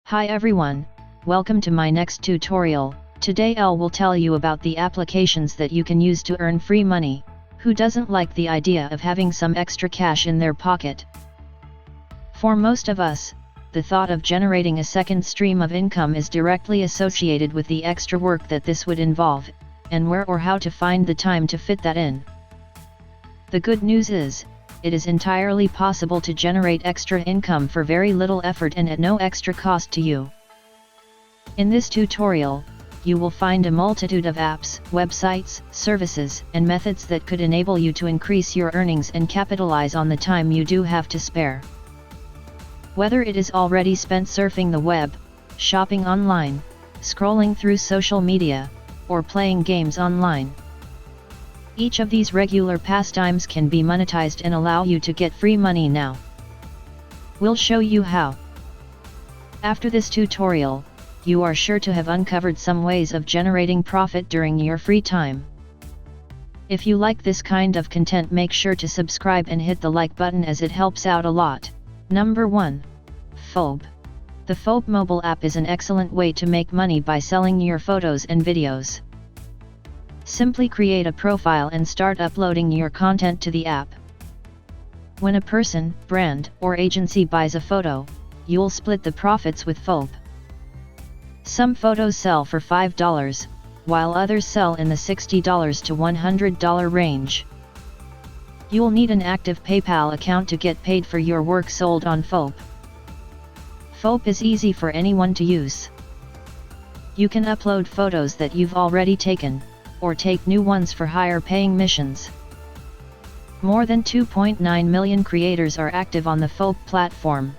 Hi everyone, welcome to my next tutorial. Today I will tell you about the applications that you can use to earn free money. Who doesn't like the idea of having some extra cash in their pocket? For most of us, the thought of generating a second stream of income is directly associated with the extra work that this would involve, and where or how to find the time to fit that in. The good news is, it is entirely possible to generate extra income for very little effort and at no extra cost to you. In this tutorial, you will find a multitude of apps, websites, services, and methods that could enable you to increase your earnings and capitalize on the time you do have to spare. Whether it is already spent surfing the web, shopping online, scrolling through social media, or playing games online. Each of these regular pastimes can be monetized and allow you to get free money now. We'll show you how. After this tutorial, you are sure to have uncovered some ways of generating profit during your free time. If you like this kind of content, make sure to subscribe and hit the like button as it helps out a lot. Number 1. Phobe. The Phobe mobile app is an excellent way to make money by selling your photos and videos. Simply create a profile and start uploading your content to the app. When a person, brand, or agency buys a photo, you'll split the profits with Phobe. Some photos sell for $5, while others sell in the $60 to $100 range. You'll need an active PayPal account to get paid for your work sold on Phobe. Phobe is easy for anyone to use. You can upload photos that you've already taken, or take new ones for higher paying missions. More than 2.9 million creators are active on the Phobe platform.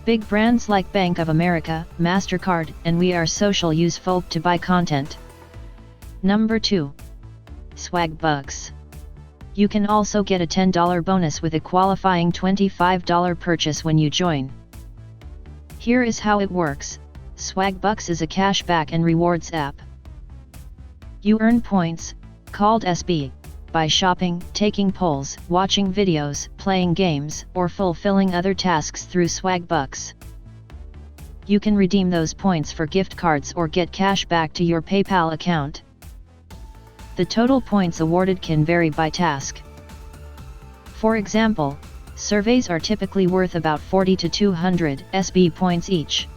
Big brands like Bank of America, MasterCard, and We Are Social use Phobe to buy content. Number 2. Swagbucks. You can also get a $10 bonus with a qualifying $25 purchase when you join. Here is how it works. Swagbucks is a cashback and rewards app. You earn points, called SB, by shopping, taking polls, watching videos, playing games, or fulfilling other tasks through Swagbucks. You can redeem those points for gift cards or get cash back to your PayPal account. The total points awarded can vary by task. For example, surveys are typically worth about 40 to 200 SB points each.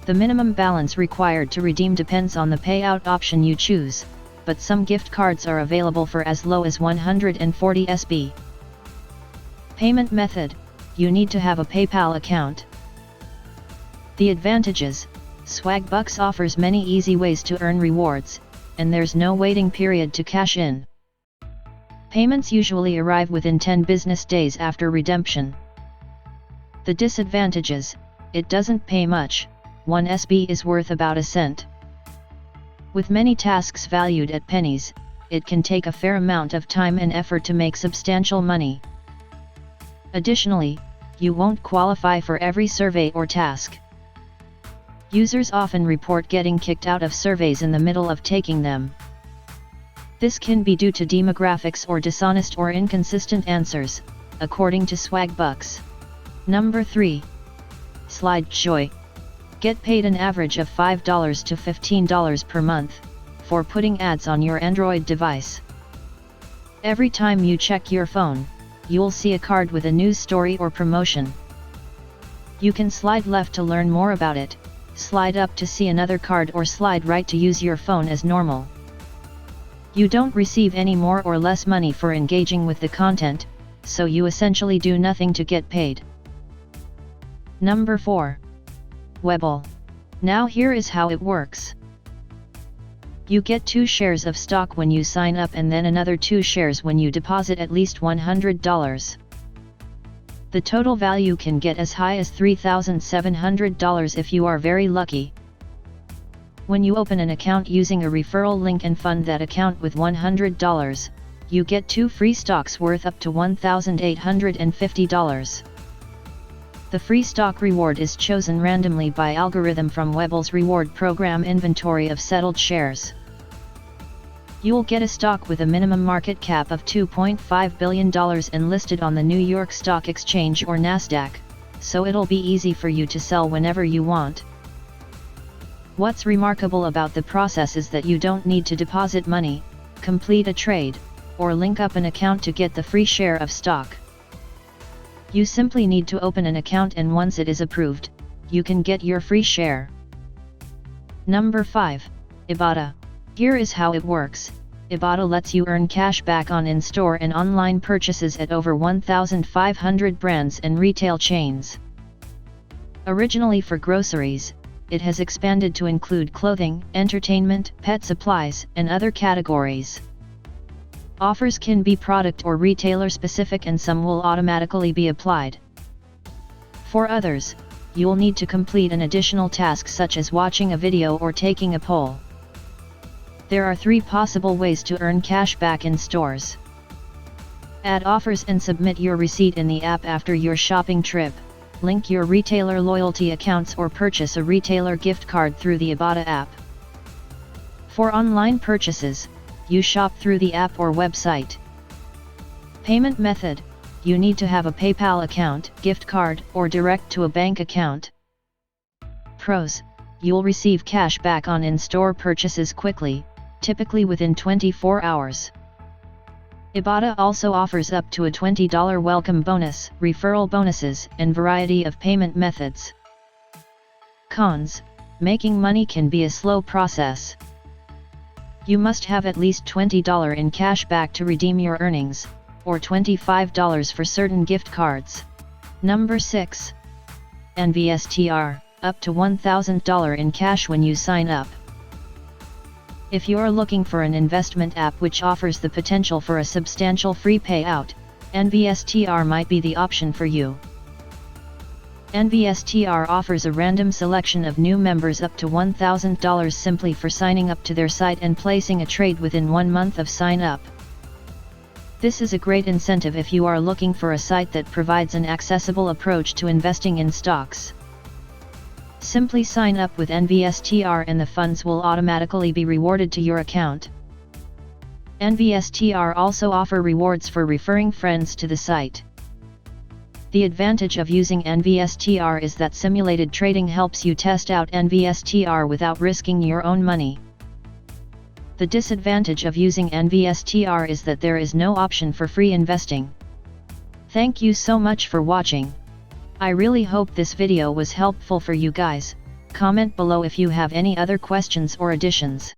The minimum balance required to redeem depends on the payout option you choose, but some gift cards are available for as low as 140 SB. Payment method: you need to have a PayPal account. The advantages: Swagbucks offers many easy ways to earn rewards, and there's no waiting period to cash in. Payments usually arrive within 10 business days after redemption. The disadvantages: it doesn't pay much. 1 SB is worth about a cent. With many tasks valued at pennies, it can take a fair amount of time and effort to make substantial money. Additionally, you won't qualify for every survey or task. Users often report getting kicked out of surveys in the middle of taking them. This can be due to demographics or dishonest or inconsistent answers, according to Swagbucks. Number 3. SlideJoy. Get paid an average of $5 to $15 per month, for putting ads on your Android device. Every time you check your phone, you'll see a card with a news story or promotion. You can slide left to learn more about it, slide up to see another card, or slide right to use your phone as normal. You don't receive any more or less money for engaging with the content, so you essentially do nothing to get paid. Number 4. Webull. Now here is how it works. You get 2 shares of stock when you sign up and then another 2 shares when you deposit at least $100. The total value can get as high as $3,700 if you are very lucky. When you open an account using a referral link and fund that account with $100, you get 2 free stocks worth up to $1,850. The free stock reward is chosen randomly by algorithm from Webull's reward program inventory of settled shares. You'll get a stock with a minimum market cap of $2.5 billion and listed on the New York Stock Exchange or Nasdaq, so it'll be easy for you to sell whenever you want. What's remarkable about the process is that you don't need to deposit money, complete a trade, or link up an account to get the free share of stock. You simply need to open an account, and once it is approved, you can get your free share. Number 5. Ibotta. Here is how it works. Ibotta lets you earn cash back on in-store and online purchases at over 1,500 brands and retail chains. Originally for groceries, it has expanded to include clothing, entertainment, pet supplies, and other categories. Offers can be product or retailer specific, and some will automatically be applied. For others, you'll need to complete an additional task such as watching a video or taking a poll. There are 3 possible ways to earn cash back in stores. Add offers and submit your receipt in the app after your shopping trip. Link your retailer loyalty accounts or purchase a retailer gift card through the Ibotta app. For online purchases, you shop through the app or website. Payment method: you need to have a PayPal account, gift card, or direct to a bank account. Pros: you'll receive cash back on in-store purchases quickly, typically within 24 hours. Ibotta also offers up to a $20 welcome bonus, referral bonuses, and variety of payment methods. Cons: making money can be a slow process. You must have at least $20 in cash back to redeem your earnings, or $25 for certain gift cards. Number 6. NVSTR, up to $1,000 in cash when you sign up. If you're looking for an investment app which offers the potential for a substantial free payout, NVSTR might be the option for you. NVSTR offers a random selection of new members up to $1,000 simply for signing up to their site and placing a trade within 1 month of sign up. This is a great incentive if you are looking for a site that provides an accessible approach to investing in stocks. Simply sign up with NVSTR and the funds will automatically be rewarded to your account. NVSTR also offer rewards for referring friends to the site. The advantage of using NVSTR is that simulated trading helps you test out NVSTR without risking your own money. The disadvantage of using NVSTR is that there is no option for free investing. Thank you so much for watching. I really hope this video was helpful for you guys. Comment below if you have any other questions or additions.